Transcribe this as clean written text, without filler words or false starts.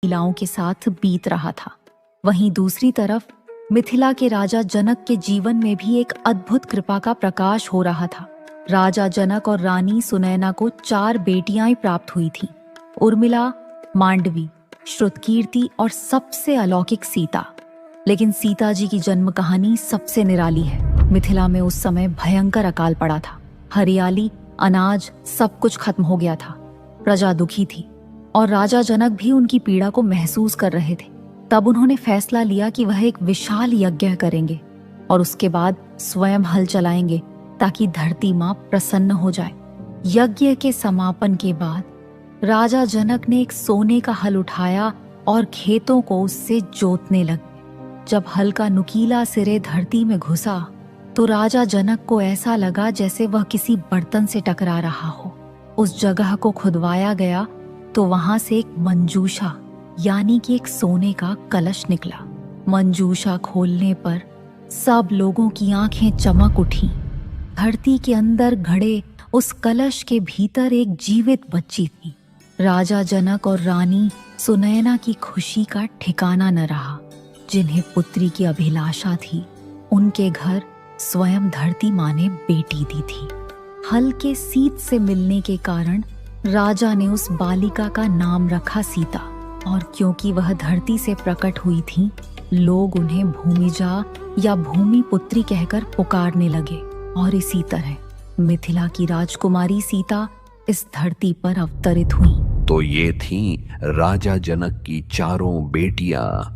महिलाओं के साथ बीत रहा था। वहीं दूसरी तरफ मिथिला के राजा जनक के जीवन में भी एक अद्भुत कृपा का प्रकाश हो रहा था। राजा जनक और रानी सुनैना को 4 बेटियां प्राप्त हुई थीं। उर्मिला, मांडवी, श्रुतकीर्ति और सबसे अलौकिक सीता। लेकिन सीता जी की जन्म कहानी सबसे निराली है। मिथिला में उस समय भयंकर अकाल पड़ा था। हरियाली, अनाज, सब कुछ खत्म हो गया था। प्रजा दुखी थी और राजा जनक भी उनकी पीड़ा को महसूस कर रहे थे। तब उन्होंने फैसला लिया कि वह एक विशाल यज्ञ करेंगे और उसके बाद स्वयं हल चलाएंगे ताकि धरती माँ प्रसन्न हो जाए। यज्ञ के समापन के बाद राजा जनक ने एक सोने का हल उठाया और खेतों को उससे जोतने लगे। जब हल का नुकीला सिरे धरती में घुसा तो राजा जनक को ऐसा लगा जैसे वह किसी बर्तन से टकरा रहा हो। उस जगह को खुदवाया गया तो वहां से एक मंजूषा यानी कि एक सोने का कलश निकला। मंजूषा खोलने पर सब लोगों की आंखें चमक उठी। धरती के अंदर घड़े उस कलश के भीतर एक जीवित बच्ची थी। राजा जनक और रानी सुनैना की खुशी का ठिकाना न रहा। जिन्हें पुत्री की अभिलाषा थी, उनके घर स्वयं धरती माँ ने बेटी दी थी। हल के सीत से मिलने के कारण राजा ने उस बालिका का नाम रखा सीता, और क्योंकि वह धरती से प्रकट हुई थी, लोग उन्हें भूमिजा या भूमि पुत्री कहकर पुकारने लगे। और इसी तरह मिथिला की राजकुमारी सीता इस धरती पर अवतरित हुई। तो ये थीं राजा जनक की 4 बेटियां।